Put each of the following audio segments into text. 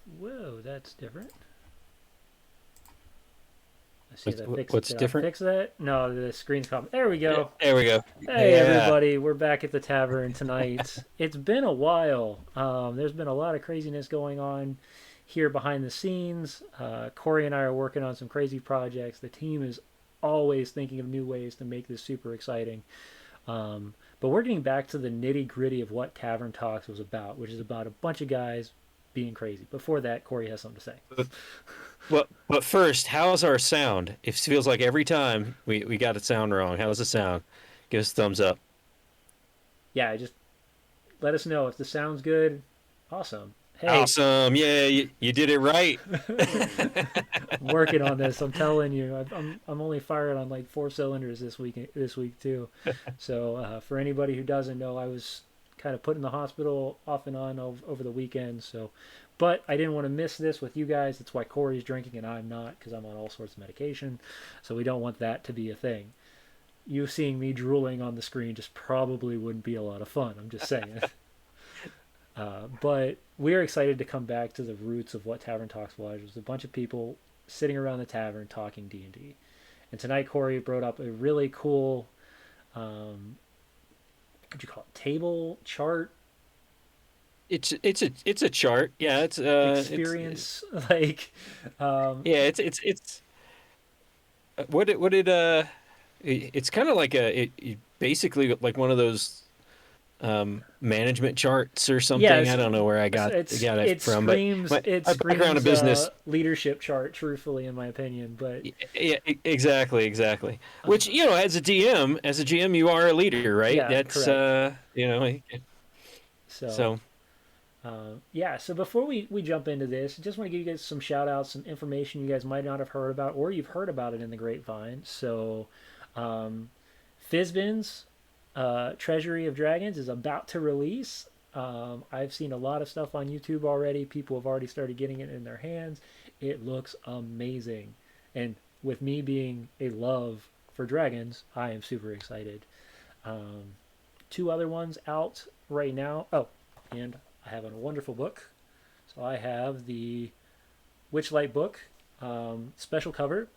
Whoa, that's different. I see that fix it. What's Did I different? fix that? No, the screen's come. There we go. There we go. Hey Yeah. everybody, we're back at the tavern tonight. It's been a while. There's been a lot of craziness going on here behind the scenes. Corey and I are working on some crazy projects. The team is always thinking of new ways to make this super exciting. But we're getting back to the nitty gritty of what Tavern Talks was about, which is about a bunch of guys being crazy. Before that, Corey has something to say. But first, how's our sound? It feels like every time we got it sound wrong. How's the sound? Give us a thumbs up. Yeah, just let us know if the sound's good. Awesome. Hey, Awesome. Yeah, you did it right. I'm working on this. I'm telling you, I'm only firing on like four cylinders this week. This week too. So for anybody who doesn't know, I was kind of put in the hospital off and on over the weekend. So, but I didn't want to miss this with you guys. That's why Corey's drinking and I'm not, because I'm on all sorts of medication. So we don't want that to be a thing. You seeing me drooling on the screen just probably wouldn't be a lot of fun. I'm just saying. But we are excited to come back to the roots of what Tavern Talks was. It was a bunch of people sitting around the tavern talking D&D. And tonight Corey brought up a really cool, what'd you call it, table chart It's a chart. Yeah, experience. Like, um, yeah, it's what it it's kind of like basically like one of those management charts or yeah, something. I don't know where I got it it from, but screams my, it my background in screams business. leadership chart, truthfully, in my opinion. But Yeah, exactly. um, Which, as a GM, you are a leader, right? yeah, That's correct. So so yeah, so before we jump into this, I just want to give you guys some shout outs, some information you guys might not have heard about, or you've heard about it in the grapevine. So, um, Fizbin's Treasury of Dragons is about to release. I've seen a lot of stuff on YouTube already. People have already started getting it in their hands. It looks amazing. And with me being a love for dragons, I am super excited. Um, Two other ones out right now. Oh, and I have a wonderful book. So I have the Witchlight book, special cover,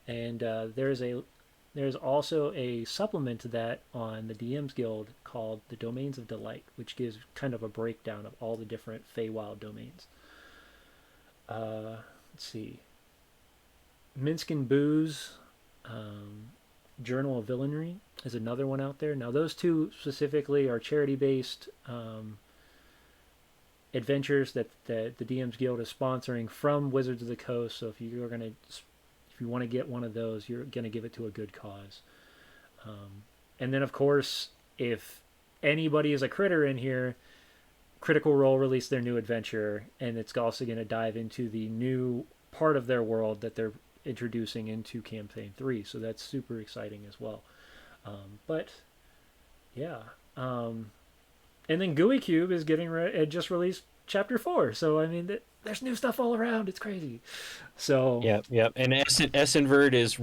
and there's also a supplement to that on the DM's Guild called the Domains of Delight, which gives kind of a breakdown of all the different Feywild domains. Let's see, Minsk and Booze, um, Journal of Villainy is another one out there. Now those two specifically are charity based adventures that the DM's Guild is sponsoring from Wizards of the Coast. So if you want to get one of those, you're gonna give it to a good cause. And then of course, if anybody is a critter in here, Critical Role released their new adventure, and it's also going to dive into the new part of their world that they're introducing into campaign 3. So that's super exciting as well. But yeah, and then Gooey Cube is it just released chapter 4. So I mean, there's new stuff all around. It's crazy. So yeah. And Essenverd is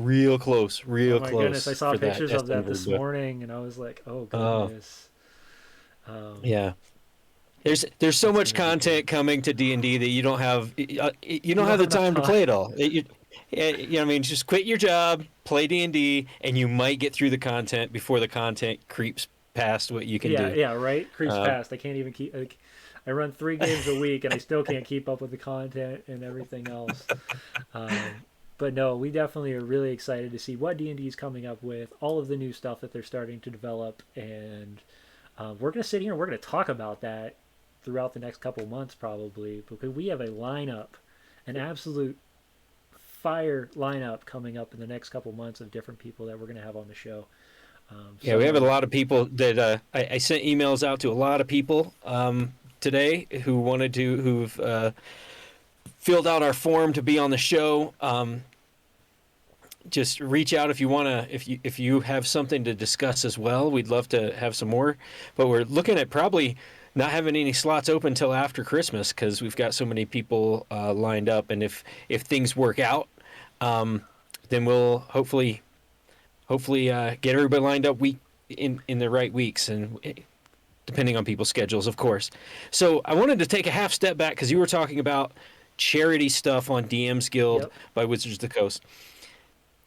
oh real my goodness, I close saw for that pictures of that Essenverd this book. morning, and I was like, oh Oh, goodness, um, yeah. There's so it's much gonna be good. content coming to D&D that you You don't don't have have the enough time to time. play it all. I mean, just quit your job, play D&D, and you might get through the content before the content creeps past what you can Yeah, do. yeah, right. Creeps Um, past. I can't even keep. Like, I run 3 games a week, and I still can't keep up with the content and everything else. But no, we definitely are really excited to see what D&D is coming up with, all of the new stuff that they're starting to develop, and we're gonna sit here and we're gonna talk about that throughout the next couple months probably, because we have a lineup, an absolute fire lineup coming up in the next couple months of different people that we're gonna have on the show. yeah, we Some have a are lot of people that I sent emails out to a lot of people. today who've filled out our form to be on the show. Just reach out if you want to, if you have something to discuss as well. We'd love to have some more, but we're looking at probably not having any slots open till after Christmas because we've got so many people lined up. And if things work out, then we'll hopefully get everybody lined up in the right weeks and depending on people's schedules, of course. So I wanted to take a half step back because you were talking about charity stuff on DM's Guild Yep. by Wizards of the Coast.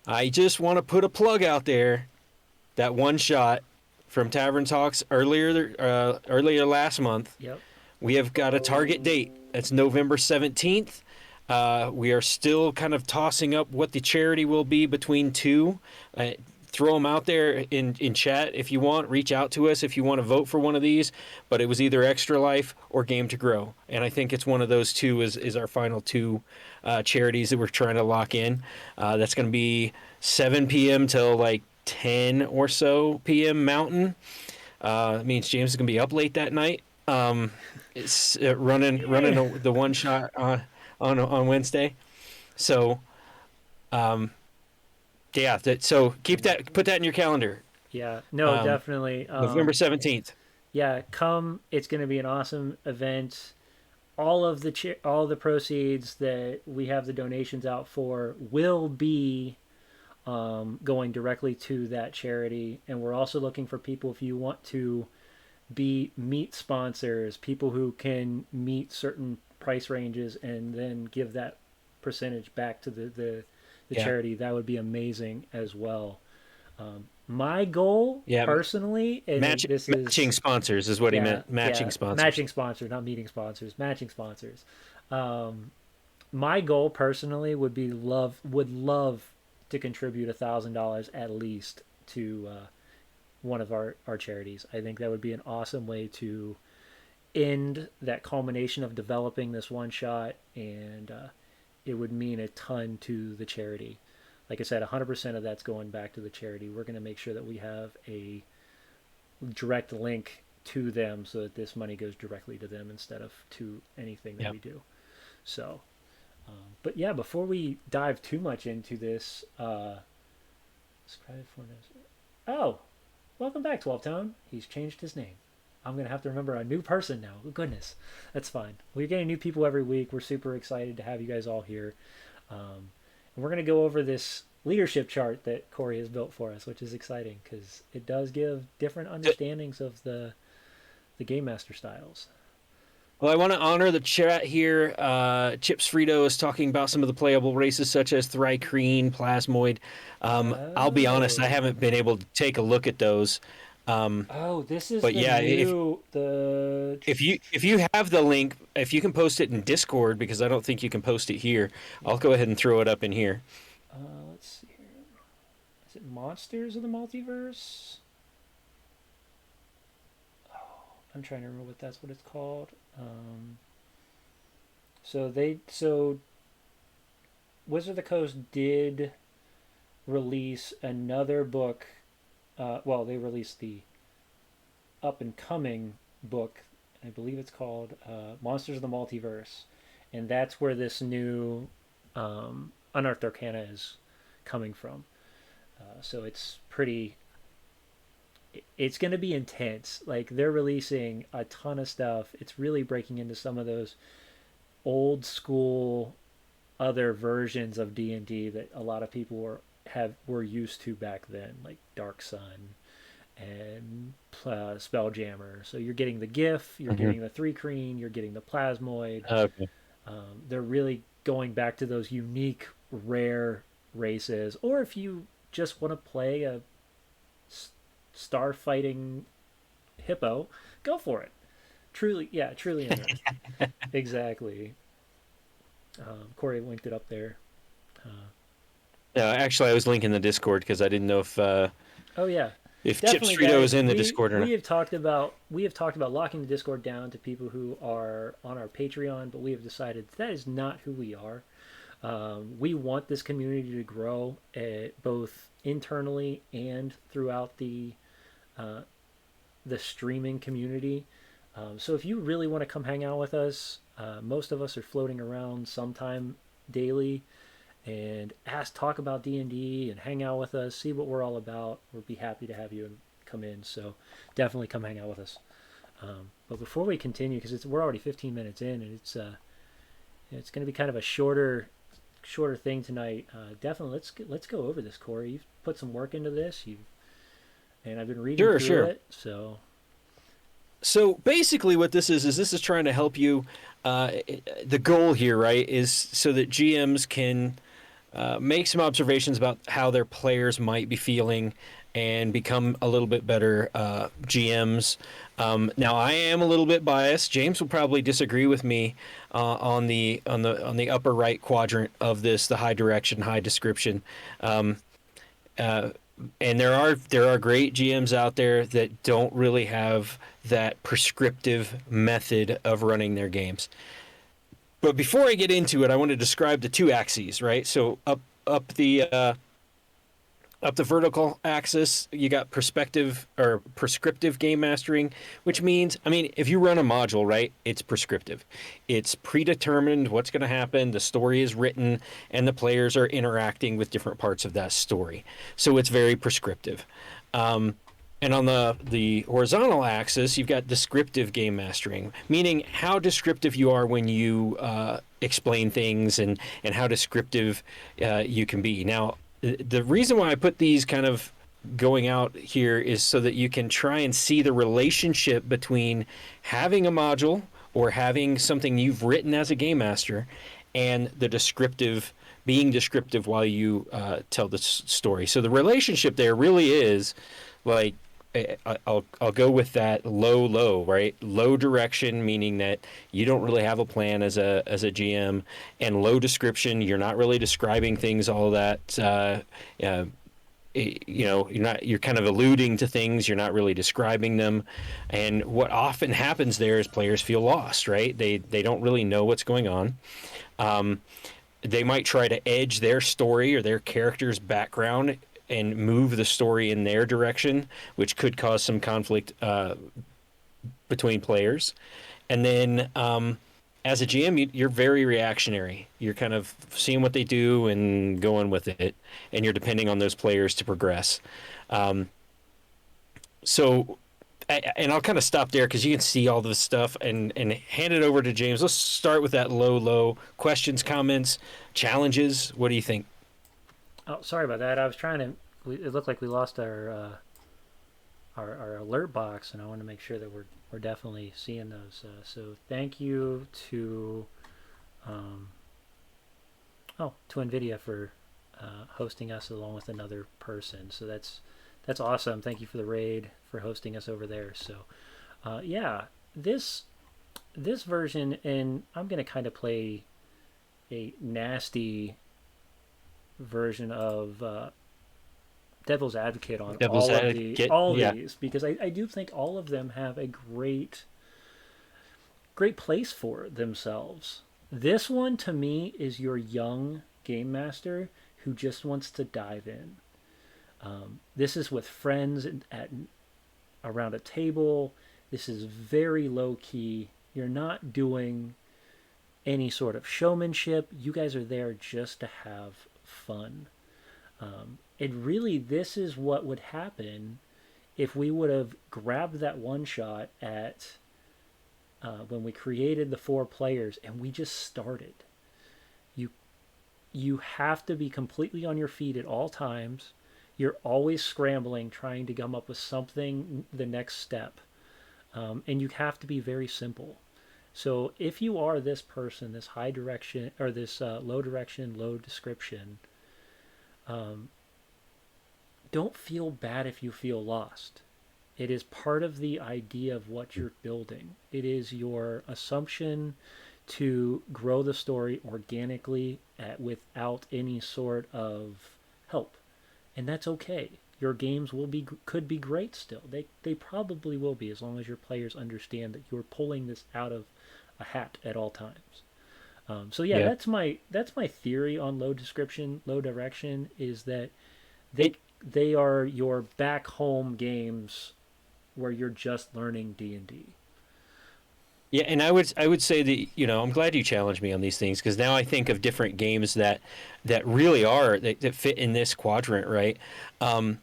I just want to put a plug out there. That one shot from Tavern Talks earlier last month. Yep. We have got a target date. That's November 17th. We are still kind of tossing up what the charity will be between two. Throw them out there in chat if you want. Reach out to us if you want to vote for one of these. But it was either Extra Life or Game to Grow. And I think it's one of those two is our final two charities that we're trying to lock in. That's going to be 7 p.m. till like 10 or so p.m. Mountain. It means James is going to be up late that night. It's running the one shot on Wednesday. So, yeah. So put that in your calendar. Yeah. No, definitely. November 17th. Yeah, come. It's going to be an awesome event. All the proceeds that we have the donations out for will be going directly to that charity. And we're also looking for people if you want to be meet sponsors, people who can meet certain price ranges and then give that percentage back to the Yeah. charity. That would be amazing as well. My goal personally, and this is matching sponsors is what he meant. Matching sponsors. Matching sponsors, not meeting sponsors. Matching sponsors. My goal personally would love to contribute $1,000 at least to one of our charities. I think that would be an awesome way to end that culmination of developing this one shot, and it would mean a ton to the charity. Like I said, 100% of that's going back to the charity. We're going to make sure that we have a direct link to them so that this money goes directly to them instead of to anything that we do. So, but yeah, before we dive too much into this, oh, welcome back, 12 Town. He's changed his name. I'm going to have to remember a new person now. Oh, goodness. That's fine. We're getting new people every week. We're super excited to have you guys all here. And we're going to go over this leadership chart that Corey has built for us, which is exciting because it does give different understandings of the Game Master styles. Well, I want to honor the chat here. Chips Frito is talking about some of the playable races such as Thri-kreen, Plasmoid. I'll be honest, I haven't been able to take a look at those. This is but the yeah, new if you have the link, if you can post it in Discord, because I don't think you can post it here, I'll go ahead and throw it up in here. Let's see here. Is it Monsters of the Multiverse? Oh, I'm trying to remember that's what it's called. So Wizard of the Coast did release another book. They released the up and coming book. I believe it's called Monsters of the Multiverse, and that's where this new Unearthed Arcana is coming from. So it's pretty. It's going to be intense. Like they're releasing a ton of stuff. It's really breaking into some of those old school other versions of D&D that a lot of people were used to back then, like Dark Sun and Spelljammer. So you're getting the GIF, you're getting the Thri-kreen, you're getting the Plasmoid. Okay. They're really going back to those unique, rare races. Or if you just want to play a star fighting hippo, go for it. Truly interesting. Exactly. Corey linked it up there. Yeah, actually, I was linking the Discord because I didn't know if if Chips Definitely, Frito guys, is in the Discord or not. We have talked about locking the Discord down to people who are on our Patreon, but we have decided that is not who we are. We want this community to grow both internally and throughout the streaming community. So if you really want to come hang out with us, most of us are floating around sometime daily and talk about D&D and hang out with us, see what we're all about. We'd be happy to have you come in. So definitely come hang out with us. But before we continue, because we're already 15 minutes in, and it's going to be kind of a shorter thing tonight. Definitely, let's go over this, Corey. You've put some work into this. And I've been reading Sure, through sure. it. So So basically, what this is trying to help you. The goal here, right, is so that GMs can make some observations about how their players might be feeling and become a little bit better GMs. Now, I am a little bit biased. James will probably disagree with me on the upper right quadrant of this, the high direction, high description. Um, uh, and there are great GMs out there that don't really have that prescriptive method of running their games. But before I get into it, I want to describe the two axes, right? So up the vertical axis, you got perspective or prescriptive game mastering, which means, I mean, if you run a module, right, it's prescriptive. It's predetermined what's going to happen, the story is written, and the players are interacting with different parts of that story. So it's very prescriptive. And on the horizontal axis, you've got descriptive game mastering, meaning how descriptive you are when you explain things and how descriptive you can be. Now, the reason why I put these kind of going out here is so that you can try and see the relationship between having a module or having something you've written as a game master and the descriptive, being descriptive while you tell the story. So the relationship there really is like, I'll go with that low, right? Low direction, meaning that you don't really have a plan as a GM, and low description, you're not really describing things all that. You're kind of alluding to things, you're not really describing them, and what often happens there is players feel lost, right? They don't really know what's going on. They might try to edge their story or their character's background and move the story in their direction, which could cause some conflict between players. And then as a GM, you're very reactionary. You're kind of seeing what they do and going with it, and you're depending on those players to progress. Um, so, and I'll kind of stop there because you can see all this stuff and hand it over to James. Let's start with that low questions, comments, challenges. What do you think? oh, sorry about that. I was trying to. It looked like we lost our alert box, and I want to make sure that we're definitely seeing those. So thank you um, to NVIDIA for hosting us along with another person. So that's awesome. Thank you for the raid for hosting us over there. So yeah, this version, and I'm gonna kind of play a nasty version of devil's advocate on Devil's advocate, all yeah. these, because I do think all of them have a great place for themselves. This one to me is your young game master who just wants to dive in. This is with friends around a table. This is very low key. You're not doing any sort of showmanship. You guys are there just to have fun. And really, this is what would happen if we would have grabbed that one shot at when we created the four players and we just started. You you have to be completely on your feet at all times. You're always scrambling, trying to come up with something, the next step, and you have to be very simple. So if you are this person, this high direction or this low direction, low description, um, don't feel bad if you feel lost. It is part of the idea of what you're building. It is your assumption to grow the story organically without any sort of help, and that's okay. Your games could be great still. They probably will be, as long as your players understand that you're pulling this out of a hat at all times. So yeah, Yeah. that's my theory on low description, low direction is that they It, they are your back home games where you're just learning D&D. Yeah, and I would say that, I'm glad you challenged me on these things, because now I think of different games that really are that fit in this quadrant, right? Um,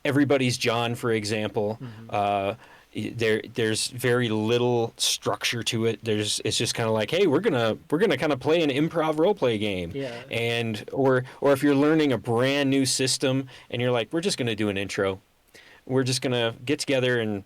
Everybody's John, for example. Hmm. There's very little structure to it. It's just kind of like, hey, we're gonna kind of play an improv role play game, Yeah. and or if you're learning a brand new system and you're like, we're just gonna do an intro. We're just gonna get together and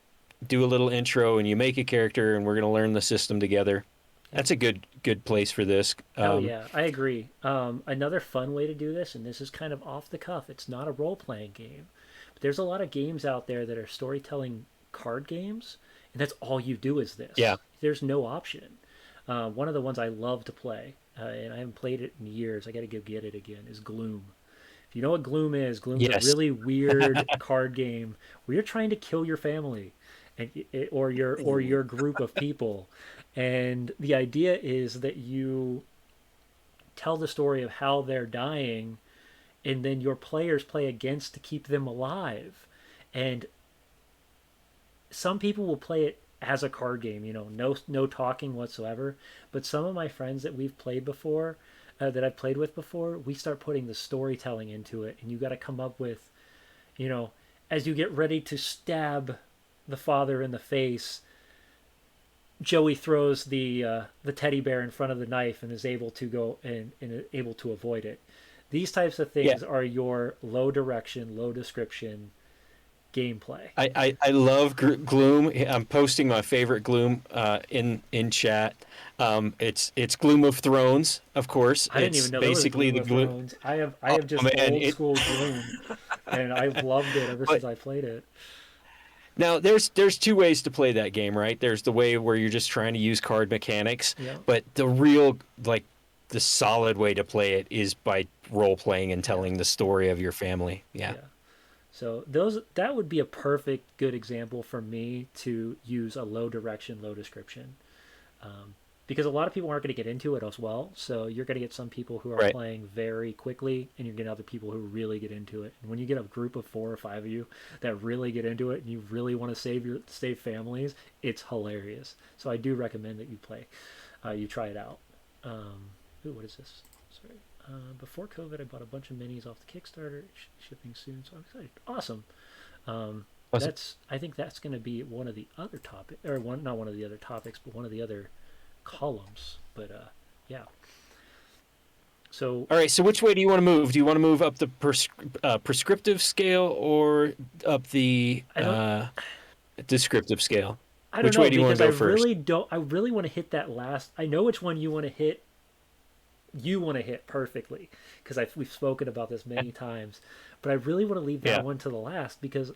do a little intro, and you make a character, and we're gonna learn the system together. Yeah. That's a good place for this. Hell yeah, I agree. Another fun way to do this, and this is kind of off the cuff, it's not a role playing game, but there's a lot of games out there that are storytelling card games, and that's all you do is Yeah. this. There's no option. One of the ones I love to play, and I haven't played it in years, I got to go get it again, is Gloom. If you know what Gloom is, Gloom's a Yes. really weird card game where you're trying to kill your family and or your group of people. And the idea is that you tell the story of how they're dying, and then your players play against to keep them alive. And some people will play it as a card game, no talking whatsoever. But some of my friends that we've played before, that I've played with before, we start putting the storytelling into it, and you got to come up with, you know, as you get ready to stab the father in the face, Joey throws the teddy bear in front of the knife and is able to go and able to avoid it. These types of Yeah. things are your low direction, low description gameplay. I love Gloom. I'm posting my favorite Gloom in chat. It's Gloom of Thrones, of course. I didn't It's even know there was basically Gloom the of Gloom. Thrones. I have Oh just man, old school Gloom, and I've loved it ever but since I played it. now there's two ways to play that game, right? There's the way where you're just trying to use card mechanics, Yeah, but the real, like, the solid way to play it is by role playing and yeah, telling the story of your family. Yeah. yeah. So that would be a perfect good example for me to use a low direction, low description, um, because a lot of people aren't going to get into it as well. So you're going to get some people who are Right. playing very quickly, and you're getting other people who really get into it. And when you get a group of 4 or 5 of you that really get into it, and you really want to save families, it's hilarious. So I do recommend that you try it out. Ooh, what is this? Sorry. Before COVID, I bought a bunch of minis off the Kickstarter. Shipping soon, so I'm excited. Awesome. Um, Awesome. I think that's going to be one of the other topic, or one not one of the other topics, but one of the other columns. But yeah. So All right. So which way do you want to move? Do you want to move up the prescriptive scale or up the I don't descriptive scale? I don't Which way know do you want because to go first? I really want to hit that last. I know which one you want to hit. You want to hit perfectly because we've spoken about this many times, but I really want to leave that Yeah. one to the last because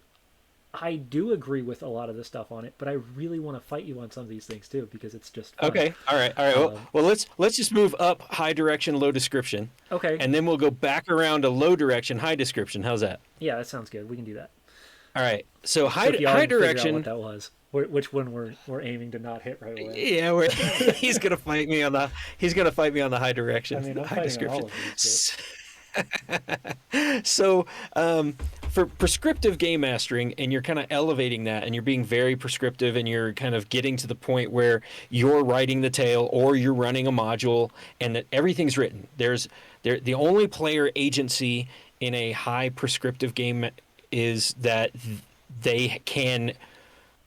I do agree with a lot of the stuff on it, but I really want to fight you on some of these things too because it's just fun. Okay. All right. All right. Well, Um, let's just move up high direction, low description, okay, and then we'll go back around to low direction, high description. How's that? yeah, that sounds good. We can do that. All right. So So if y'all high can figure out what direction. that was, which one we're aiming to not hit right away. Yeah, he's gonna fight me on the high I direction, mean, I'm high fighting on description. all of these, So, for prescriptive game mastering, and you're kind of elevating that, and you're being very prescriptive, and you're kind of getting to the point where you're writing the tale or you're running a module, and that everything's written. The only player agency in a high prescriptive game is that they can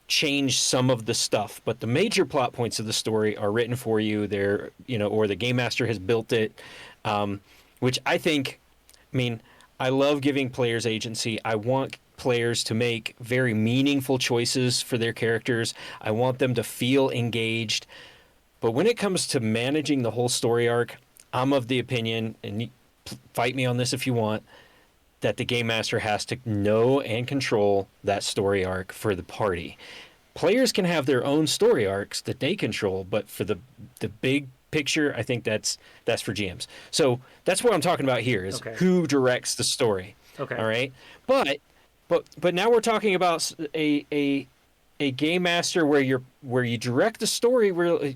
change some of the stuff, but the major plot points of the story are written for you. They're, or the game master has built it, which I think, I mean, I love giving players agency. I want players to make very meaningful choices for their characters. I want them to feel engaged. But when it comes to managing the whole story arc, I'm of the opinion, and fight me on this if you want, that the game master has to know and control that story arc for the party. Players can have their own story arcs that they control, but for the big picture, I think that's for GMs. So that's what I'm talking about here is Okay. who directs the story. Okay. All right, but now we're talking about a game master where you direct the story, where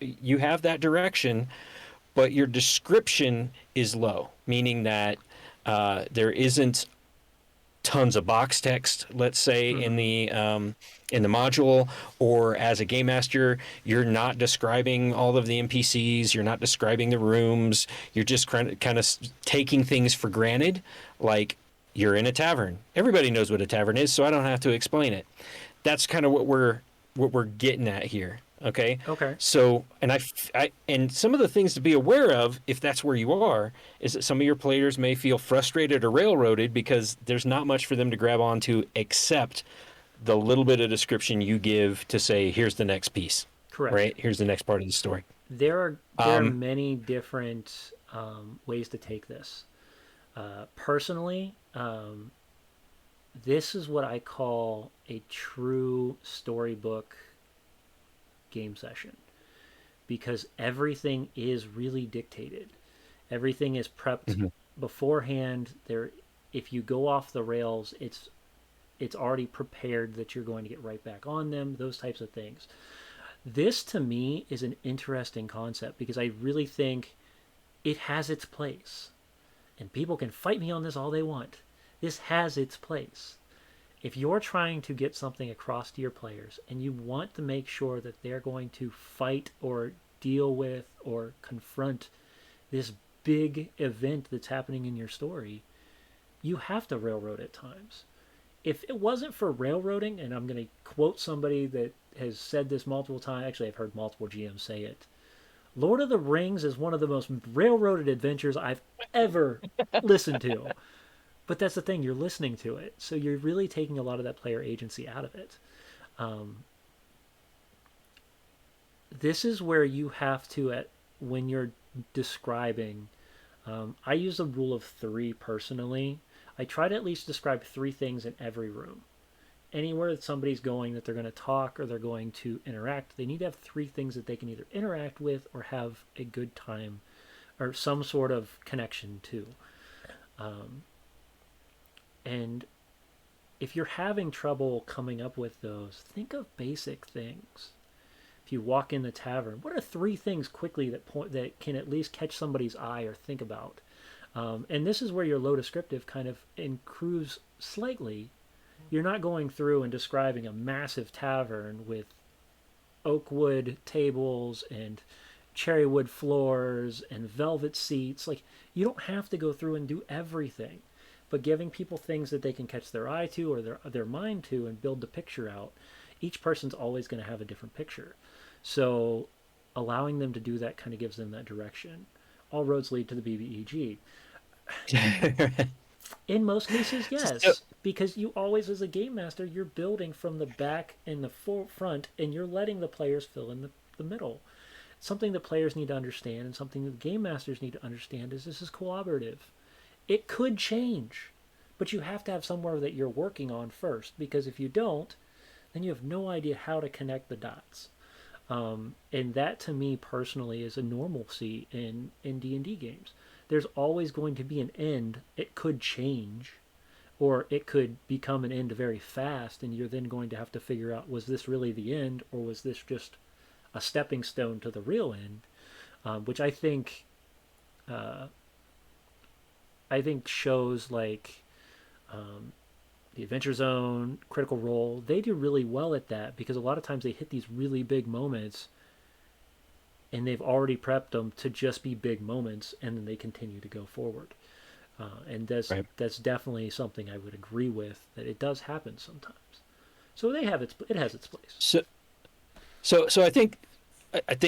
you have that direction, but your description is low, meaning that there isn't tons of box text, let's say, Mm-hmm. in the module, or as a game master, you're not describing all of the NPCs, you're not describing the rooms, you're just kind of taking things for granted, like you're in a tavern. Everybody knows what a tavern is, so I don't have to explain it. That's kind of what we're getting at here. Okay, Okay. so and some of the things to be aware of, if that's where you are, is that some of your players may feel frustrated or railroaded because there's not much for them to grab onto except the little bit of description you give to say, here's the next piece, Correct. right? Here's the next part of the story. There are many different ways to take this. Personally, this is what I call a true storybook game session because everything is really dictated. Everything is prepped Mm-hmm. beforehand. There, if you go off the rails, it's already prepared that you're going to get right back on them. Those types of things. This to me is an interesting concept because I really think it has its place. And people can fight me on this all they want. This has its place. If you're trying to get something across to your players and you want to make sure that they're going to fight or deal with or confront this big event that's happening in your story, you have to railroad at times. If it wasn't for railroading, and I'm going to quote somebody that has said this multiple times, actually, I've heard multiple GMs say it. Lord of the Rings is one of the most railroaded adventures I've ever listened to. But that's the thing, you're listening to it. So you're really taking a lot of that player agency out of it. Um, this is where you have to, when you're describing, I use a rule of three personally. I try to at least describe three things in every room. Anywhere that somebody's going that they're going to talk or they're going to interact, they need to have three things that they can either interact with or have a good time or some sort of connection to. Um, and if you're having trouble coming up with those, think of basic things. If you walk in the tavern, what are three things quickly that can at least catch somebody's eye or think about? And this is where your low descriptive kind of improves slightly. You're not going through and describing a massive tavern with oak wood tables and cherry wood floors and velvet seats. Like, you don't have to go through and do everything, but giving people things that they can catch their eye to or their mind to and build the picture out. Each person's always going to have a different picture. So allowing them to do that kind of gives them that direction. All roads lead to the BBEG. In most cases, So, yes, because you always, as a game master, you're building from the back and the front, and you're letting the players fill in the middle. Something that players need to understand, and something that game masters need to understand, is this is collaborative. It could change, but you have to have somewhere that you're working on first, because if you don't, then you have no idea how to connect the dots. And that, to me personally, is a normalcy in D&D games. There's always going to be an end. It could change, or it could become an end very fast, and you're then going to have to figure out, was this really the end, or was this just a stepping stone to the real end? Which uh, I think shows like the Adventure Zone, Critical Role, they do really well at that because a lot of times they hit these really big moments and they've already prepped them to just be big moments, and then they continue to go forward. And right. that's definitely something I would agree with, that it does happen sometimes. So it has its place. So, so I think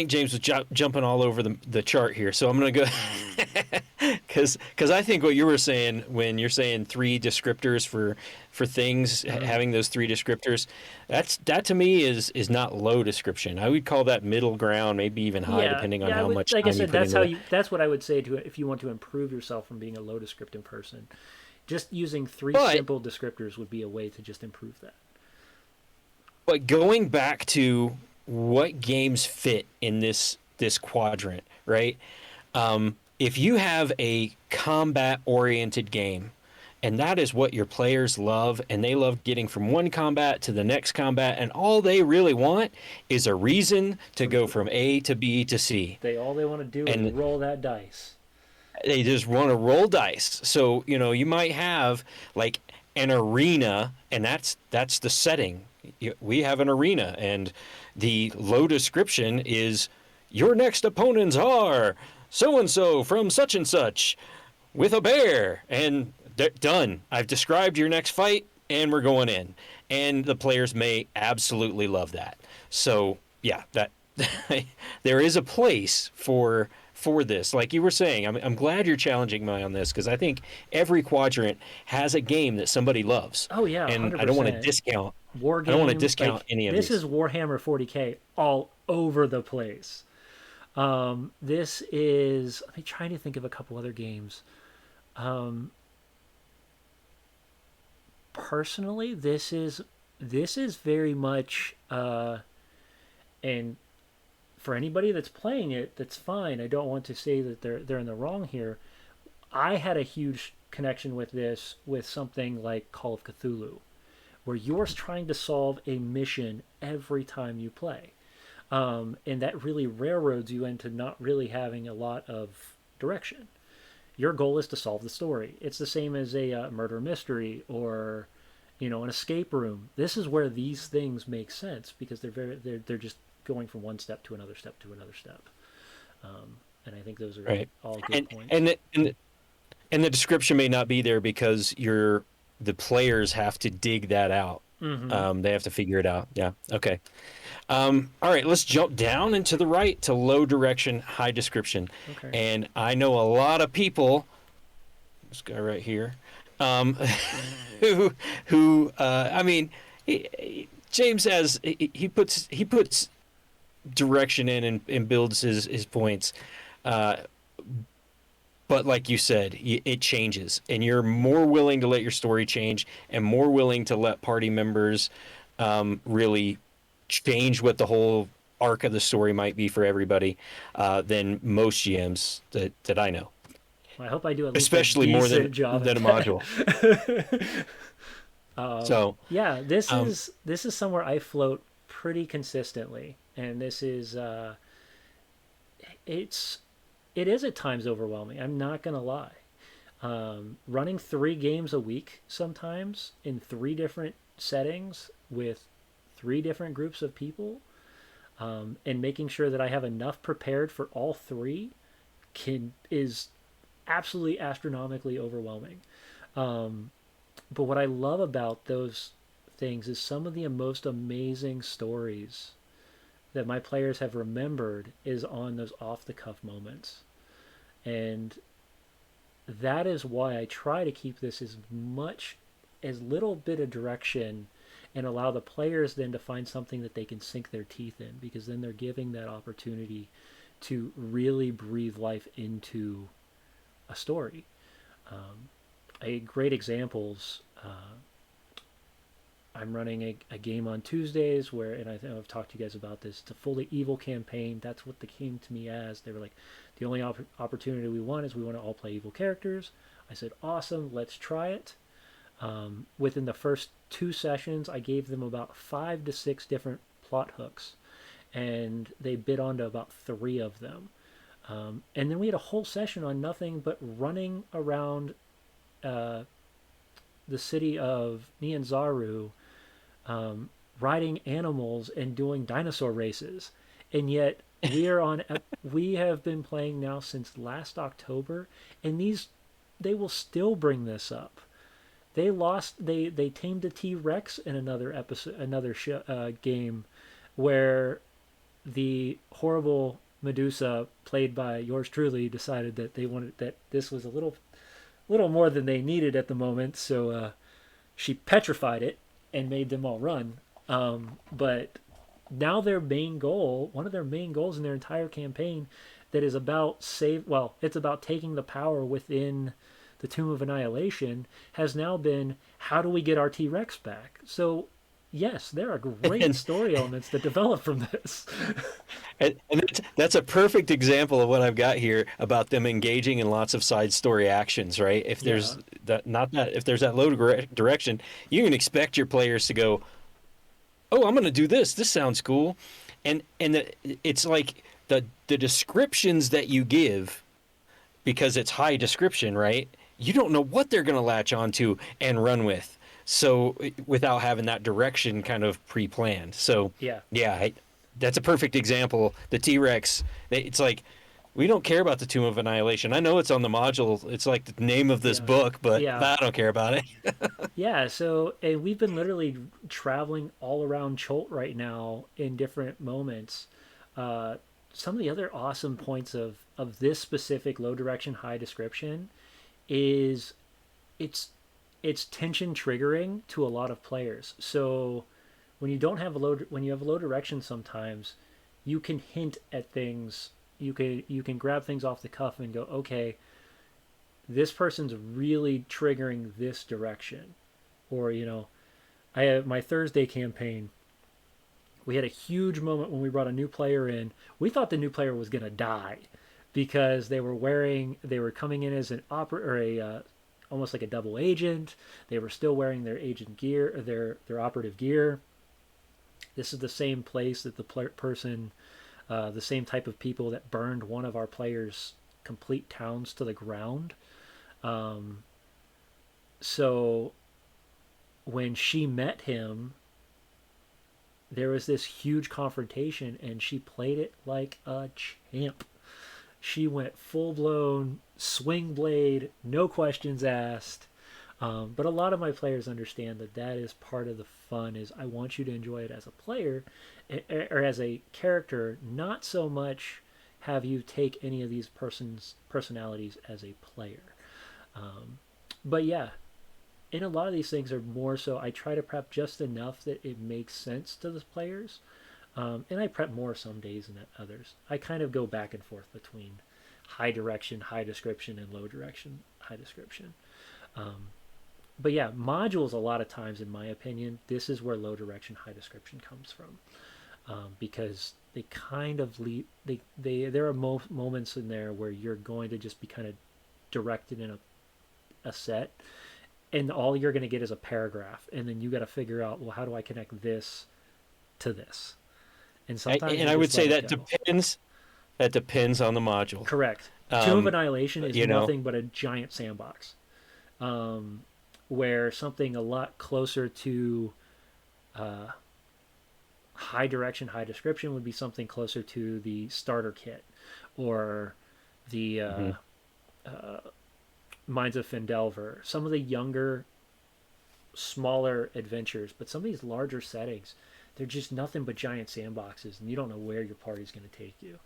James was jumping all over the chart here. So I'm going to go because I think what you were saying when you're saying three descriptors for things, Mm-hmm. having those three descriptors, that to me is not low description. I would call that middle ground, maybe even high, Yeah, depending on yeah. I how would, much like I time you said, put into it. that's what I would say to it if you want to improve yourself from being a low descriptive person. Just using three But simple descriptors would be a way to just improve that. but going back to what games fit in this quadrant, right? If you have a combat oriented game, and that is what your players love, and they love getting from one combat to the next combat, and all they really want is a reason to go from A to B to C. All they want to do is And roll that dice. they just want to roll dice. So, you know, you might have like an arena, and that's the setting. We have an arena, and the low description is your next opponents are so and so from such and such with a bear, and done. I've described your next fight, and we're going in. And the players may absolutely love that. So yeah, that there is a place for this. Like you were saying, I'm glad you're challenging me on this, because I think every quadrant has a game that somebody loves, Oh yeah, and I don't want to 100%. discount. War I don't want to game, discount like any of this is these. Warhammer 40K all over the place. This is. Let me try to think of a couple other games. Um, Personally, this is very much and for anybody that's playing it, that's fine. I don't want to say that they're in the wrong here. I had a huge connection with this with something like Call of Cthulhu, where you're trying to solve a mission every time you play. And that really railroads you into not really having a lot of direction. Your goal is to solve the story. It's the same as a murder mystery or an escape room. This is where these things make sense because they're just going from one step to another step to another step. And I think those are Right. all good And points. the description may not be there because the players have to dig that out. Mm-hmm. They have to figure it out. Yeah. Okay. All right. Let's jump down and to the right to low direction, high description. Okay. And I know a lot of people. This guy right here, um, who I mean, James has he puts direction in and builds his points. Uh, but like you said, it changes, and you're more willing to let your story change, and more willing to let party members really change what the whole arc of the story might be for everybody than most GMs that I know, Well, I hope I do at least a especially more decent job than at a module. that. So, Yeah, this um, is this is somewhere I float pretty consistently, and this is it's it is at times overwhelming. I'm not gonna lie. Running 3 games a week sometimes in 3 different settings with 3 different groups of people, and making sure that I have enough prepared for all three can is absolutely astronomically overwhelming. Um, but what I love about those things is some of the most amazing stories that my players have remembered is on those off the cuff moments. And that is why I try to keep this as little bit of direction and allow the players then to find something that they can sink their teeth in, because then they're giving that opportunity to really breathe life into a story. A great examples. I'm running a game on Tuesdays where, and I think I've talked to you guys about this. It's a fully evil campaign. That's what they came to me as. They were like, the only opportunity we want is we want to all play evil characters. I said, awesome, let's try it. Within the first 2 sessions, I gave them about 5 to 6 different plot hooks, and they bid on to about 3 of them. And then we had a whole session on nothing but running around uh, the city of Nianzaru, riding animals and doing dinosaur races. And yet we have been playing now since last October, and they will still bring this up. They tamed a T-Rex in another episode, game, where the horrible Medusa, played by yours truly, decided that they wanted that this was a little more than they needed at the moment, so she petrified it and made them all run. But now one of their main goals in their entire campaign, that is about it's about taking the power within the Tomb of Annihilation, has now been, how do we get our T-Rex back? So yes, there are great and story elements that develop from this. and that's a perfect example of what I've got here about them engaging in lots of side story actions, right? If Yeah. there's if there's that low direction, you can expect your players to go, "Oh, I'm going to do this. This sounds cool," it's like the descriptions that you give, because it's high description, right? You don't know what they're going to latch onto and run with. so without having that direction kind of pre-planned. So Yeah. yeah, that's a perfect example. The T-Rex, it's like we don't care about the Tomb of Annihilation. I know it's on the module. It's like the name of this Yeah. book, but Yeah. I don't care about it. Yeah, so and we've been literally traveling all around Cholt right now in different moments. Uh, some of the other awesome points of this specific low direction high description is it's it's tension triggering to a lot of players. So when you don't have a low when you have a low direction, sometimes you can hint at things. You can grab things off the cuff and go, okay, this person's really triggering this direction, or I have my Thursday campaign. We had a huge moment when we brought a new player in. We thought the new player was gonna die because they were coming in as an opera or a almost like a double agent. They were still wearing their agent gear, their operative gear. This is the same place that the same type of people that burned one of our players' complete towns to the ground. Um, so when she met him, there was this huge confrontation, and she played it like a champ. She went full blown swing blade, no questions asked. But a lot of my players understand that that is part of the fun. Is I want you to enjoy it as a player or as a character, not so much have you take any of these persons' personalities as a player. Um, but yeah, and a lot of these things are more so I try to prep just enough that it makes sense to the players. And I prep more some days than others. I kind of go back and forth between high direction, high description, and low direction, high description. Um, but yeah, modules a lot of times, in my opinion, this is where low direction, high description comes from, because they kind of lead. There are moments in there where you're going to just be kind of directed in a set, and all you're going to get is a paragraph, and then you got to figure out, well, how do I connect this to this? And sometimes And you I would just let say it that go. depends. That depends on the module. Correct. Tomb of Um, Annihilation is you know, nothing but a giant sandbox, um, where something a lot closer to uh, high direction, high description would be something closer to the starter kit or the mhm. uh, Minds of Fendelver. Some of the younger, smaller adventures, but some of these larger settings, they're just nothing but giant sandboxes, and you don't know where your party's going to take you.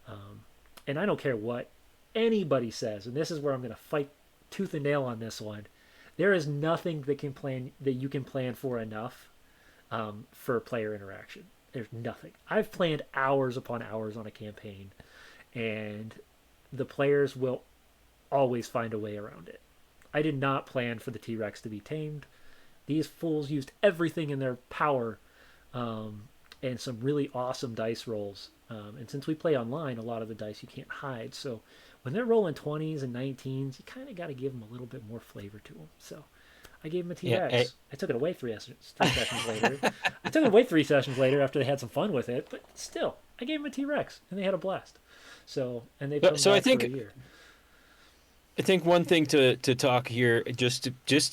Um, and I don't care what anybody says, and this is where I'm going to fight tooth and nail on this one. There is nothing that you can plan for enough for player interaction. There's nothing. I've planned hours upon hours on a campaign, and the players will always find a way around it. I did not plan for the T Rex to be tamed. These fools used everything in their power, um, and some really awesome dice rolls. And since we play online, a lot of the dice you can't hide. So when they're rolling 20s and 19s, you kind of got to give them a little bit more flavor to them. So I gave them a T Yeah. Rex. I took it away three sessions later. I took it away 3 sessions later after they had some fun with it, but still, I gave them a T Rex, and they had a blast. So, and they've come So back for a year. I think one thing to talk here, just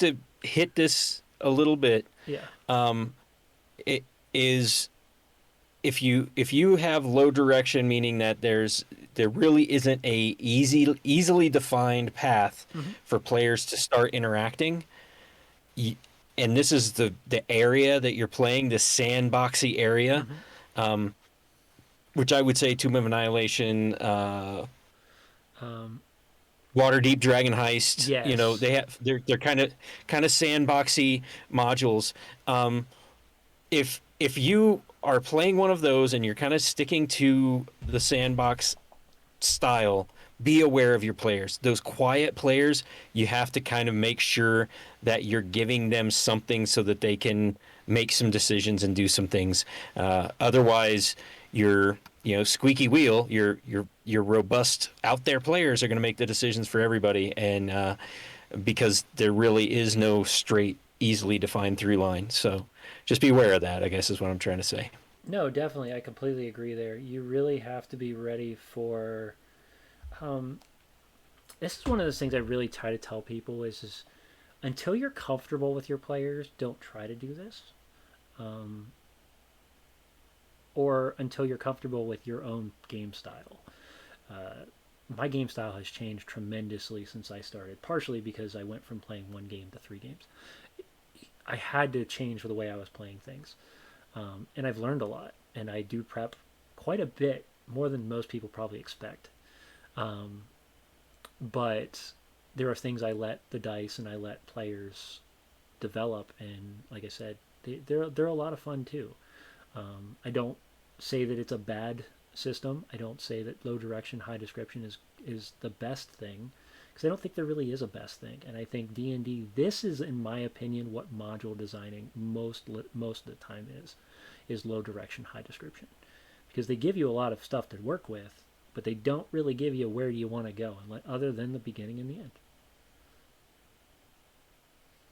to hit this a little bit, Yeah. um, it is if you have low direction, meaning that there really isn't a easily defined path Mm-hmm. for players to start interacting, you, and this is the area that you're playing, the sandboxy area, Mm-hmm. um, which I would say Tomb of Annihilation, Um, Waterdeep Dragon Heist. You know, yes. they're kind of sandboxy modules. If you are playing one of those and you're kind of sticking to the sandbox style, be aware of your players. Those quiet players, you have to kind of make sure that you're giving them something so that they can make some decisions and do some things. Otherwise, your squeaky wheel, your robust out there players are going to make the decisions for everybody, and because there really is no straight, easily defined through line. So just be aware of that, I guess is what I'm trying to say. No, definitely. I completely agree there. You really have to be ready for. Um, this is one of those things I really try to tell people is until you're comfortable with your players, don't try to do this. Um, or until you're comfortable with your own game style. Uh, my game style has changed tremendously since I started, partially because I went from playing one game to three games. I had to change the way I was playing things. And I've learned a lot, and I do prep quite a bit more than most people probably expect. Um, but there are things I let the dice and I let players develop, and like I said, they're a lot of fun too. I don't say that it's a bad system. I don't say that low direction, high description is the best thing, because I don't think there really is a best thing. And I think D&D, this is, in my opinion, what module designing most of the time is low direction, high description, because they give you a lot of stuff to work with, but they don't really give you where do you want to go, other than the beginning and the end.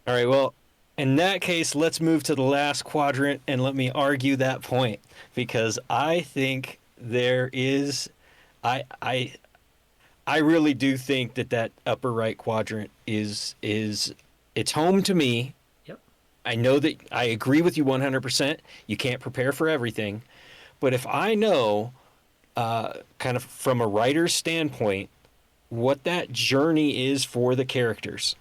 All right, well, in that case, let's move to the last quadrant and let me argue that point because I think there is I I really do think that that upper right quadrant is it's home to me. Yep. I know that I agree with you 100%. You can't prepare for everything, but if I know kind of from a writer's standpoint what that journey is for the characters,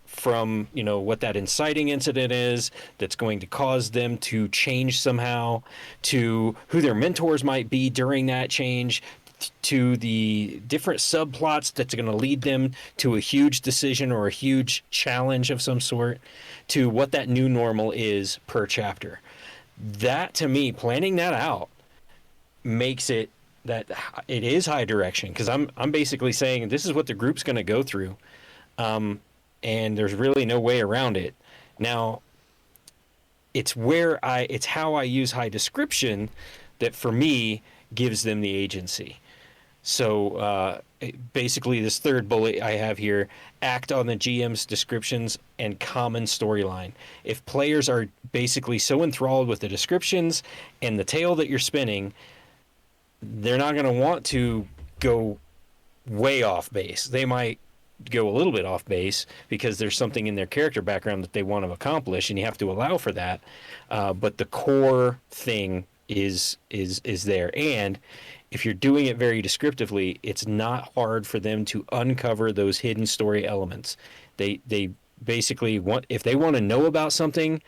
from what that inciting incident is that's going to cause them to change somehow, to who their mentors might be during that change, to the different subplots that's going to lead them to a huge decision or a huge challenge of some sort, to what that new normal is per chapter. That, to me, planning that out makes it that it is high direction, because I'm basically saying this is what the group's going to go through, and there's really no way around it. Now, it's how I use high description that for me gives them the agency. So basically, this third bullet I have here: act on the GM's descriptions and common storyline. If players are basically so enthralled with the descriptions and the tale that you're spinning, they're not going to want to go way off base. They might go a little bit off base because there's something in their character background that they want to accomplish, and you have to allow for that. But the core thing is there, and if you're doing it very descriptively, it's not hard for them to uncover those hidden story elements. They basically want, if they want to know about something,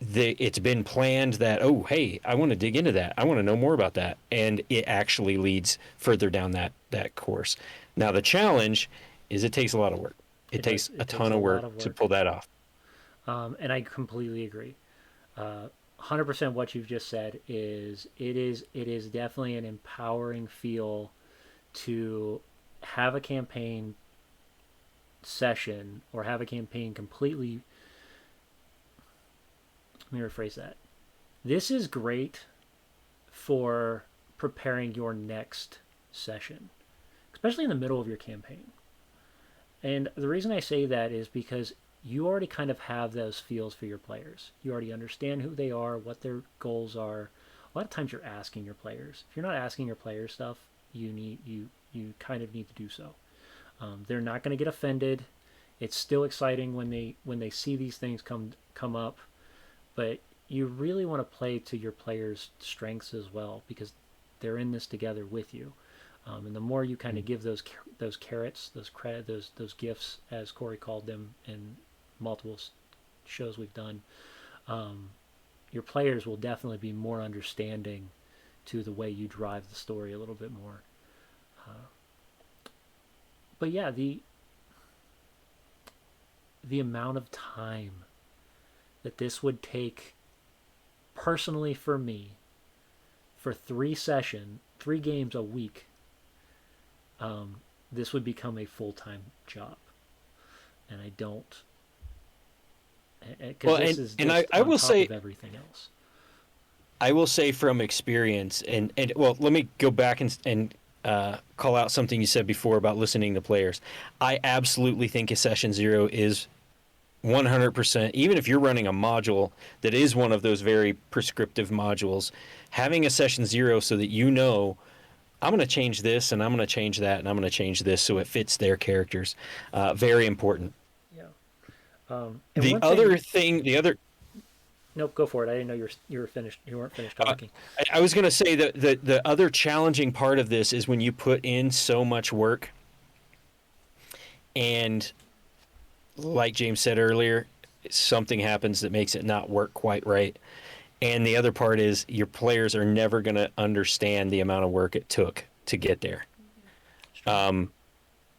it's been planned that, oh, hey, I want to dig into that, I want to know more about that, and it actually leads further down that course. Now the challenge is it takes a lot of work. It takes a ton of work to pull that off. And I completely agree. 100% what you've just said it is definitely an empowering feel to have a campaign session or have a campaign completely. Let me rephrase that. This is great for preparing your next session, especially in the middle of your campaign. And the reason I say that is because you already kind of have those feels for your players. You already understand who they are, what their goals are. A lot of times you're asking your players. If you're not asking your players stuff, you kind of need to do so. They're not going to get offended. It's still exciting when they see these things come up, but you really want to play to your players' strengths as well, because they're in this together with you. And the more you kind of give those carrots, those credit, those gifts, as Corey called them in multiple shows we've done, your players will definitely be more understanding to the way you drive the story a little bit more. But yeah, the amount of time that this would take personally for me for three games a week, this would become a full-time job, and I don't. Because Well, this is and just I on will top say, of everything else. I will say from experience, and well, let me go back and call out something you said before about listening to players. I absolutely think a session zero is 100%. Even if you're running a module that is one of those very prescriptive modules, having a session zero so that you know, I'm going to change this and I'm going to change that and I'm going to change this so it fits their characters. Very important. And The one thing, other thing, the other nope, go for it. I didn't know you were finished. You weren't finished uh, talking. I was going to say that the other challenging part of this is when you put in so much work, and like James said earlier, something happens that makes it not work quite right. And the other part is your players are never going to understand the amount of work it took to get there. It's true.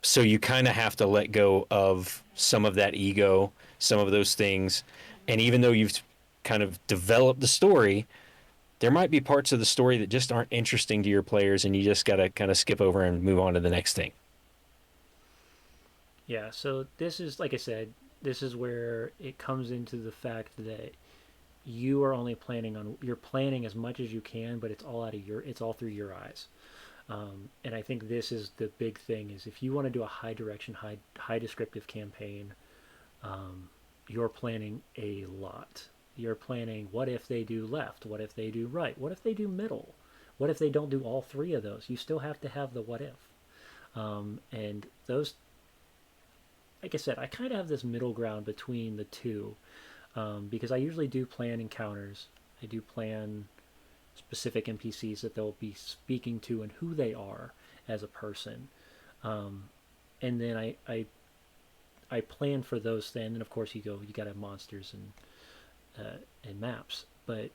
So you kind of have to let go of some of that ego, some of those things. And even though you've kind of developed the story, there might be parts of the story that just aren't interesting to your players, and you just got to kind of skip over and move on to the next thing. Yeah. So this is, like I said, this is where it comes into the fact that you are only planning on you're planning as much as you can, but it's all through your eyes. And I think this is the big thing: is if you want to do a high direction, high descriptive campaign, you're planning a lot. You're planning what if they do left, what if they do right, what if they do middle, what if they don't do all three of those. You still have to have the what if. And those, like I said, I kind of have this middle ground between the two, because I usually do plan encounters. I do plan specific NPCs that they'll be speaking to and who they are as a person. Um, and then I plan for those things. And then of course you got to have monsters and maps. But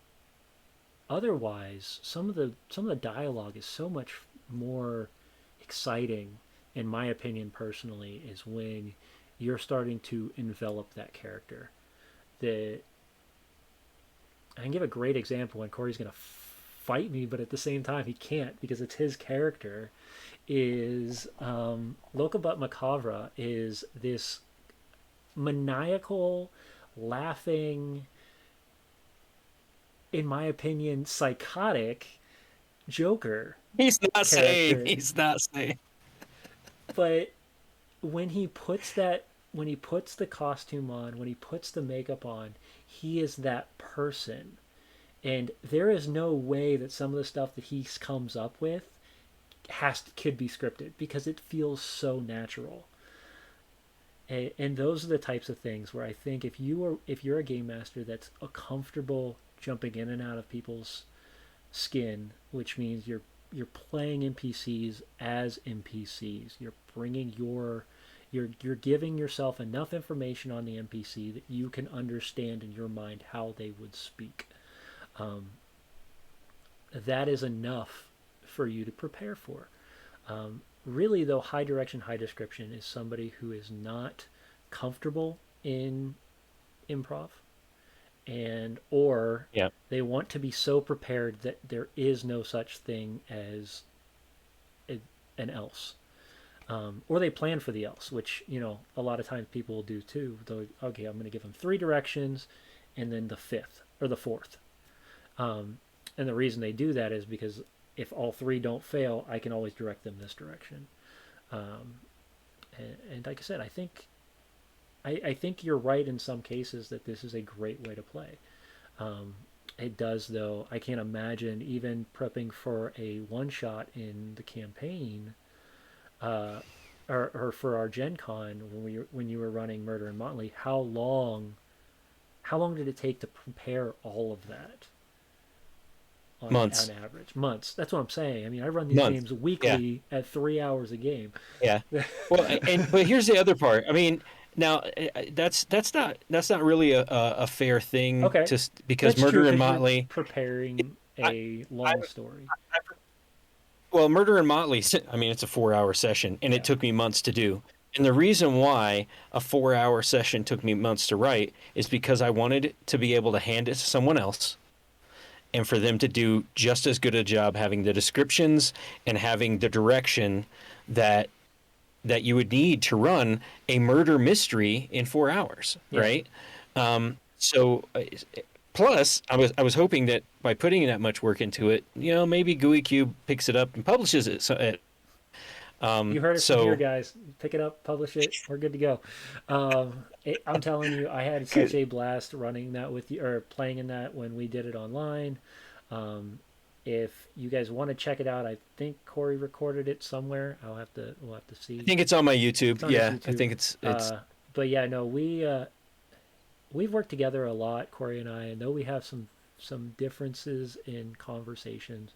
otherwise, some of the dialogue is so much more exciting, in my opinion personally, is when you're starting to envelop that character. The I can give a great example, and Corey's gonna fight me, but at the same time he can't because it's his character. Is Lokabut Macabre is this maniacal, laughing, in my opinion, psychotic Joker He's not sane. character. He's not sane. But when he puts that when he puts the costume on, when he puts the makeup on, he is that person. And there is no way that some of the stuff that he comes up with could be scripted because it feels so natural. And those are the types of things where I think if you're a game master that's comfortable jumping in and out of people's skin, which means you're playing NPCs as NPCs. You're bringing you're giving yourself enough information on the NPC that you can understand in your mind how they would speak. Um, that is enough for you to prepare for. Really, though, high direction, high description is somebody who is not comfortable in improv, and or Yeah. they want to be so prepared that there is no such thing as a, an else, or they plan for the else, which a lot of times people will do too. They'll, okay, I'm going to give them three directions, and then the fifth or the fourth. And the reason they do that is because if all three don't fail, I can always direct them this direction. Um, and like I said, I think you're right in some cases that this is a great way to play. Um, it does, though. I can't imagine even prepping for a one shot in the campaign, uh, or for our Gen Con when you were running Murder and Motley. How long did it take to prepare all of that on Months. average? Months. That's what I'm saying. I mean, I run these Months. games Yeah. weekly at 3 hours a game. Yeah. Well, but here's the other part. I mean, now that's not really a fair thing Okay, to because that's true Murder and because you're Motley. preparing I, a I, long story. well, Murder and Motley. I mean, it's a 4-hour session, and it Yeah. took me months to do. And the reason why a 4-hour session took me months to write is because I wanted to be able to hand it to someone else and for them to do just as good a job having the descriptions and having the direction that you would need to run a murder mystery in 4 hours, Yeah. right? So plus I was hoping that by putting that much work into it, maybe GUI Cube picks it up and publishes it. You heard it from here, So guys. Pick it up, publish it. We're good to go. I'm telling you, I had such good. a blast running that with you or playing in that when we did it online. Um, if you guys want to check it out, I think Corey recorded it somewhere. We'll have to I see. think it's on my It's YouTube. on his Yeah, I YouTube. think it's But yeah, no, we've worked together a lot, Corey and I. I know we have some differences in conversations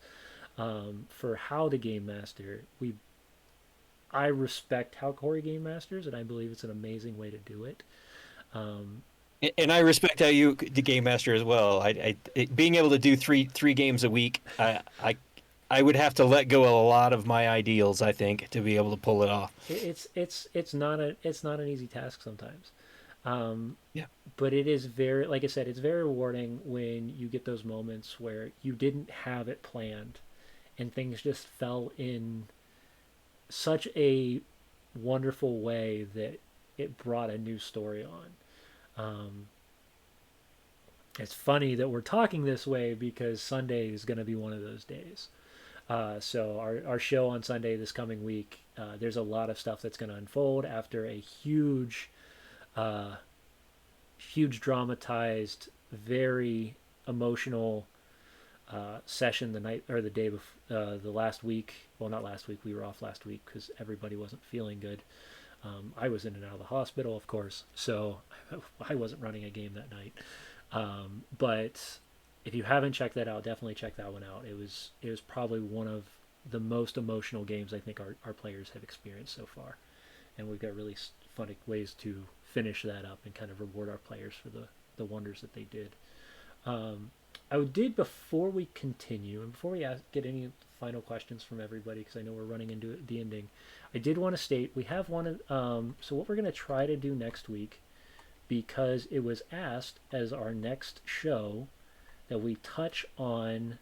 for how to game master. I respect how Corey game masters, and I believe it's an amazing way to do it. Um, And I respect how you, the game master, as well. Being able to do three games a week, I would have to let go of a lot of my ideals, I think, to be able to pull it off. it's not an easy task sometimes. Um, Yeah. but it is very, like I said, it's very rewarding when you get those moments where you didn't have it planned and things just fell in such a wonderful way that it brought a new story on. Um, it's funny that we're talking this way because Sunday is going to be one of those days. So our show on Sunday this coming week, there's a lot of stuff that's going to unfold after a uh, huge dramatized, very emotional session the night or the day before the last week. Well, not last week. We were off last week because everybody wasn't feeling good. I was in and out of the hospital, of course, so I wasn't running a game that night. But if you haven't checked that out, definitely check that one out. It was probably one of the most emotional games I think our players have experienced so far, and we've got really fun ways to finish that up and kind of reward our players for the wonders that they did. Um, I did before we continue and before we get any final questions from everybody because I know we're running into the ending. I did want to state we have one. So what we're going to try to do next week because it was asked as our next show that we touch on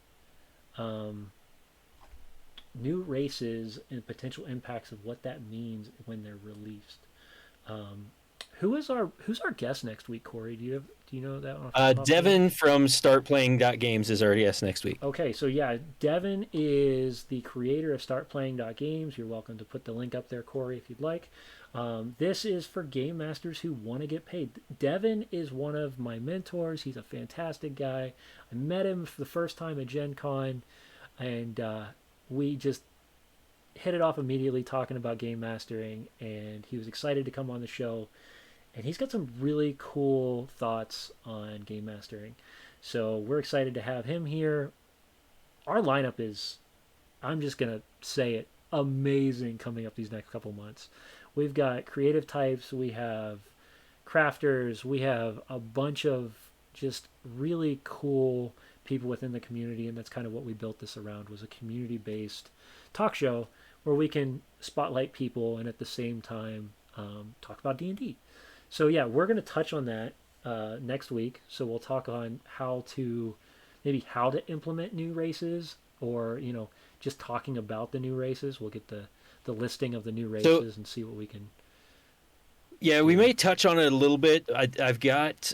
um, new races and potential impacts of what that means when they're released. Um, who's our guest next week, Corey? Do you know that off the top of your head? Devin from StartPlaying.Games is our guest next week. Okay, so yeah, Devin is the creator of StartPlaying.Games. You're welcome to put the link up there, Corey, if you'd like. This is for game masters who want to get paid. Devin is one of my mentors. He's a fantastic guy. I met him for the first time at Gen Con, and we just hit it off immediately talking about game mastering, and he was excited to come on the show. And he's got some really cool thoughts on game mastering. So we're excited to have him here. Our lineup is, I'm just going to say it, amazing coming up these next couple months. We've got creative types, we have crafters, we have a bunch of just really cool people within the community, and that's kind of what we built this around, was a community-based talk show where we can spotlight people and at the same time talk about D&D. So yeah, we're going to touch on that next week. So we'll talk on how to implement new races, or just talking about the new races. We'll get the listing of the new So races and see what we can yeah, we do. may touch on it a little bit. I've got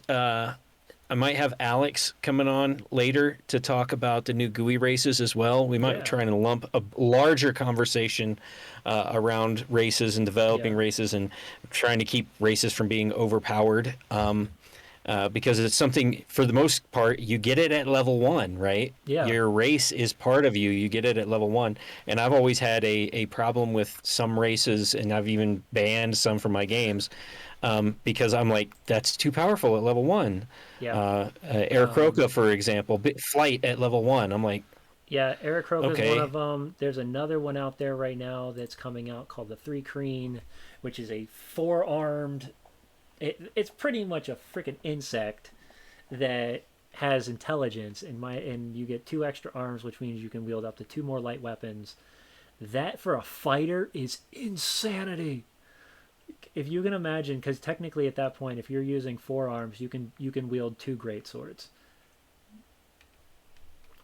I might have Alex coming on later to talk about the new GUI races as well. We might Yeah, try and lump a larger conversation around races and developing yeah, races and trying to keep races from being overpowered. Because it's something, for the most part, you get it at level one, right? yeah. Your race is part of you. You get it at level one. And I've always had a problem with some races, and I've even banned some from my games because I'm like, that's too powerful at level one. Yeah. Aarakocra, Um, for example, flight at level one. I'm like, yeah, Eric Croak is one okay, of them. There's another one out there right now that's coming out called the Three Creen, which is a four-armed. It's pretty much a freaking insect that has intelligence, and you get two extra arms, which means you can wield up to two more light weapons. That for a fighter is insanity. If you can imagine, because technically at that point, if you're using four arms, you can wield two great swords.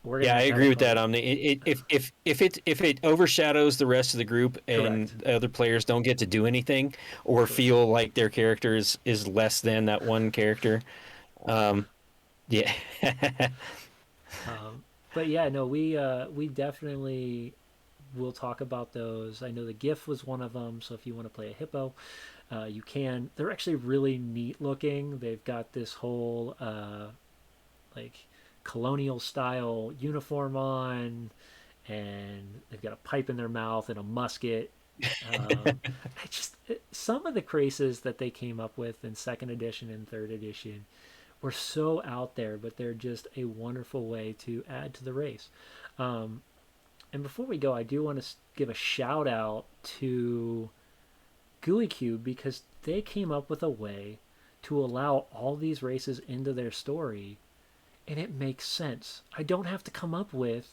We're gonna yeah, I have to have a agree with that. fight. If it overshadows the rest of the group and Correct. the other players don't get to do anything or Correct. feel like their character is less than that one character, um, yeah, But yeah, no, we definitely will talk about those. I know the GIF was one of them, so if you want to play a hippo, you can. They're actually really neat looking. They've got this whole like colonial style uniform on, and they've got a pipe in their mouth and a musket. I just some of the crazes that they came up with in second edition and third edition were so out there, but they're just a wonderful way to add to the race. Um, and before we go, I do want to give a shout out to GUI Cube because they came up with a way to allow all these races into their story, and it makes sense. I don't have to come up with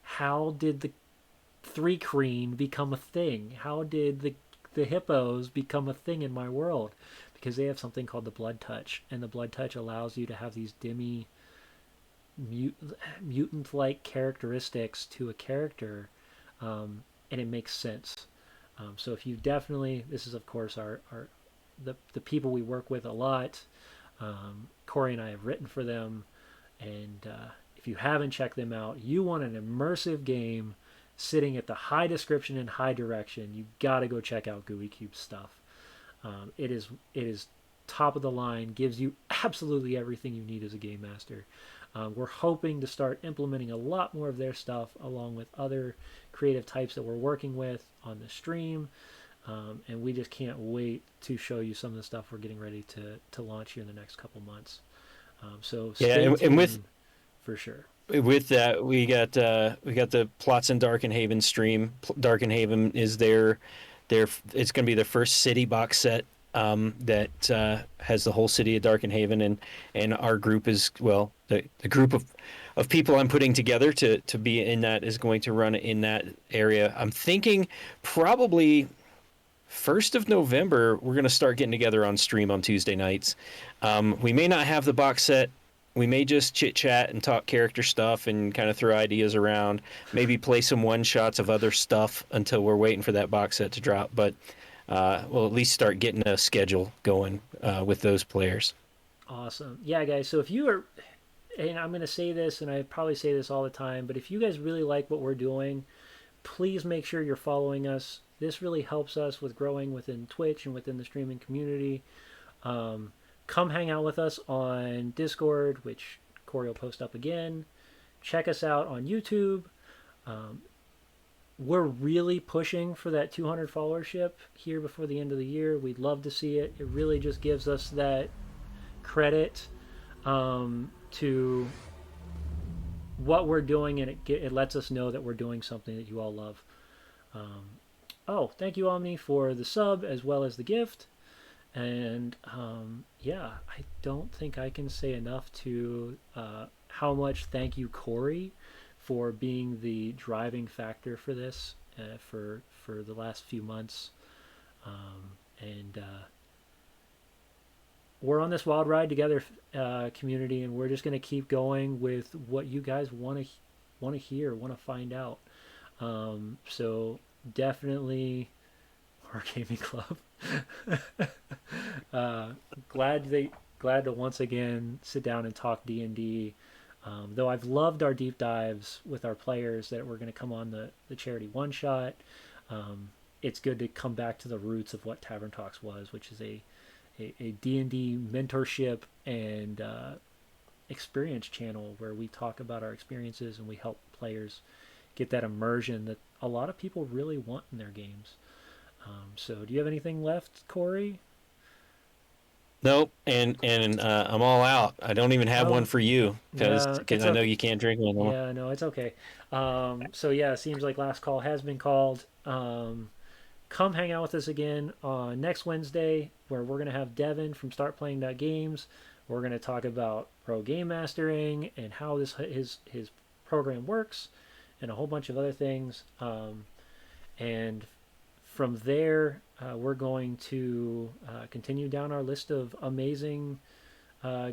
how did the three creen become a thing? How did the hippos become a thing in my world? Because they have something called the blood touch, and the blood touch allows you to have these demi mutant like characteristics to a character, and it makes sense. So if you definitely, this is of course our the people we work with a lot. Corey and I have written for them, and if you haven't checked them out, you want an immersive game sitting at the high description and high direction. You got to go check out GUI Cube stuff. It is top of the line, gives you absolutely everything you need as a game master. We're hoping to start implementing a lot more of their stuff along with other creative types that we're working with on the stream. And we just can't wait to show you some of the stuff we're getting ready to launch here in the next couple months. So Yeah, stay and with tuned for sure. that, we got the Plots in Darkenhaven stream. Darkenhaven is their it's going to be the first city box set that has the whole city of Darkenhaven, and our group is, well, the group of people I'm putting together to be in that is going to run in that area. I'm thinking probably 1st of November, we're going to start getting together on stream on Tuesday nights. We may not have the box set. We may just chit chat and talk character stuff and kind of throw ideas around. Maybe play some one shots of other stuff until we're waiting for that box set to drop. But we'll at least start getting a schedule going with those players. Awesome. Yeah, guys. So if you are, and I'm going to say this, and I probably say this all the time, but if you guys really like what we're doing, please make sure you're following us. This really helps us with growing within Twitch and within the streaming community. Come hang out with us on Discord, which Corey will post up again. Check us out on YouTube. Um, we're really pushing for that 200 followership here before the end of the year. We'd love to see it. It really just gives us that credit to what we're doing, and it lets us know that we're doing something that you all love. Um, oh, thank you, Omni, for the sub as well as the gift. And yeah, I don't think I can say enough to how much thank you, Corey, for being the driving factor for this for the last few months. And we're on this wild ride together, community, and we're just going to keep going with what you guys want to hear, want to find out. So definitely our gaming club. uh, glad to once again sit down and talk D&D. Though I've loved our deep dives with our players that we're going to come on the charity one shot. It's good to come back to the roots of what Tavern Talks was, which is a D&D mentorship and experience channel where we talk about our experiences and we help players get that immersion that a lot of people really want in their games. So do you have anything left, Corey? Nope, and I'm all out. I don't even have one Oh, for you because yeah, it's I know okay. you can't drink one anymore. Yeah, no, it's okay. So yeah, it seems like last call has been called. Come hang out with us again on next Wednesday, where we're gonna have Devin from Start Playing Games. We're gonna talk about pro game mastering and how his program works, and a whole bunch of other things. And from there, we're going to continue down our list of amazing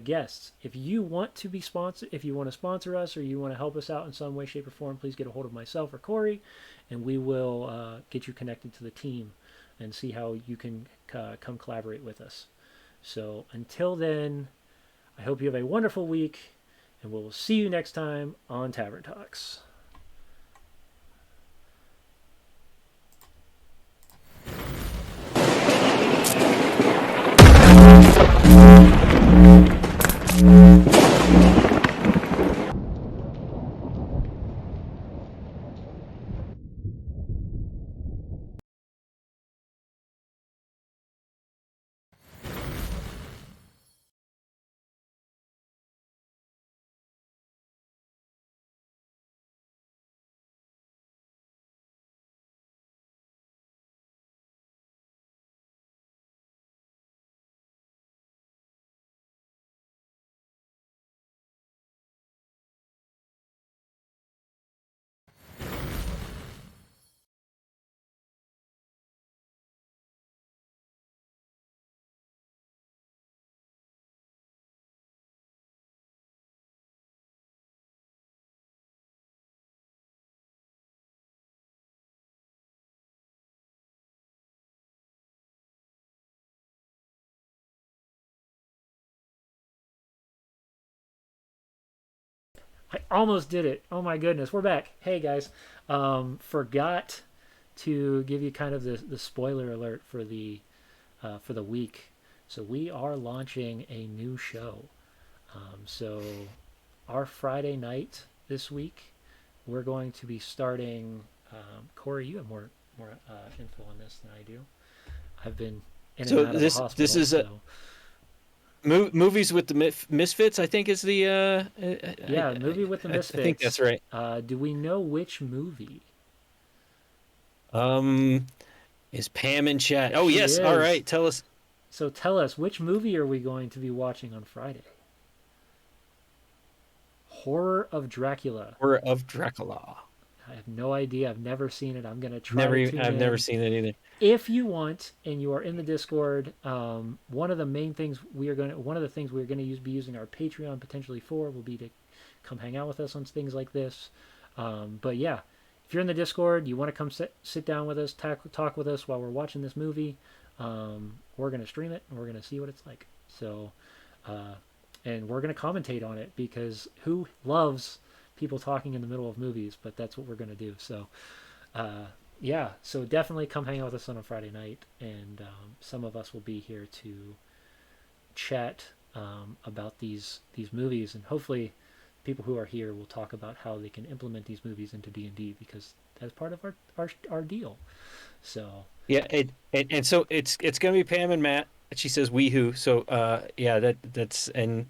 guests. If you want to be sponsored, if you want to sponsor us, or you want to help us out in some way, shape, or form, please get a hold of myself or Corey, and we will get you connected to the team and see how you can come collaborate with us. So until then, I hope you have a wonderful week, and we'll see you next time on Tavern Talks. I almost did it. Oh my goodness, we're back. Hey guys, forgot to give you kind of the spoiler alert for the week. So we are launching a new show. So our Friday night this week, we're going to be starting. Corey, you have more info on this than I do. I've been in and So out of the this hospital, is a so movies with the Misfits. I think is the. yeah, movie with the I think Misfits. that's right. Do we know which movie? Um, is Pam in chat? Oh She yes. All is. right. Tell us. So tell us, which movie are we going to be watching on Friday? Horror of Dracula. Horror of Dracula. I have no idea. I've never seen it. I'm going to try Never. to tune I've never in. seen it either. If you want and you are in the Discord, one of the main things one of the things we're going to be using our Patreon potentially for will be to come hang out with us on things like this. But yeah, if you're in the Discord, you want to come sit down with us, talk with us while we're watching this movie, we're going to stream it and we're going to see what it's like. So, and we're going to commentate on it because who loves people talking in the middle of movies? But that's what we're going to do. So, yeah, so definitely come hang out with us on a Friday night, and some of us will be here to chat about these movies, and hopefully, people who are here will talk about how they can implement these movies into D&D because that's part of our deal. So Yeah. And so it's gonna be Pam and Matt. She says we who. So yeah, that's and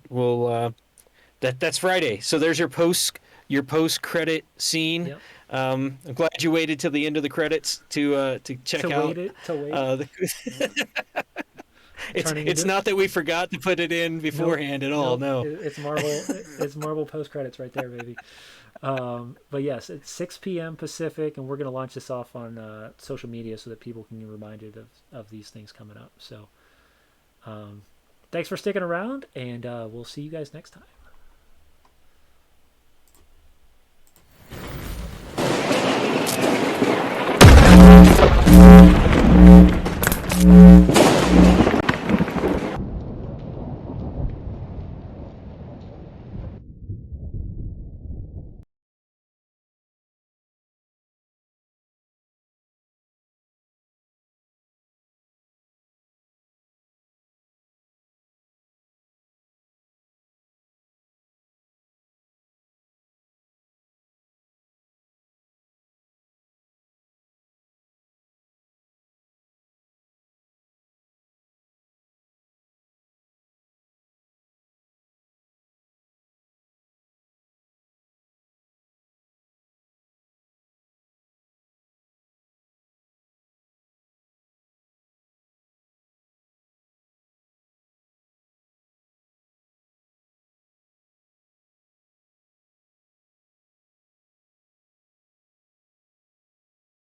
we'll that's Friday. So there's your post credit scene. yep, I'm glad you waited till the end of the credits to check out. to wait, yep. Turning It's into not that we forgot to put it in nope, beforehand at all. nope. No. It's Marvel. It's Marvel post credits right there, baby. But yes, it's 6 p.m. Pacific, and we're gonna launch this off on social media so that people can be reminded of these things coming up. So, thanks for sticking around, and we'll see you guys next time.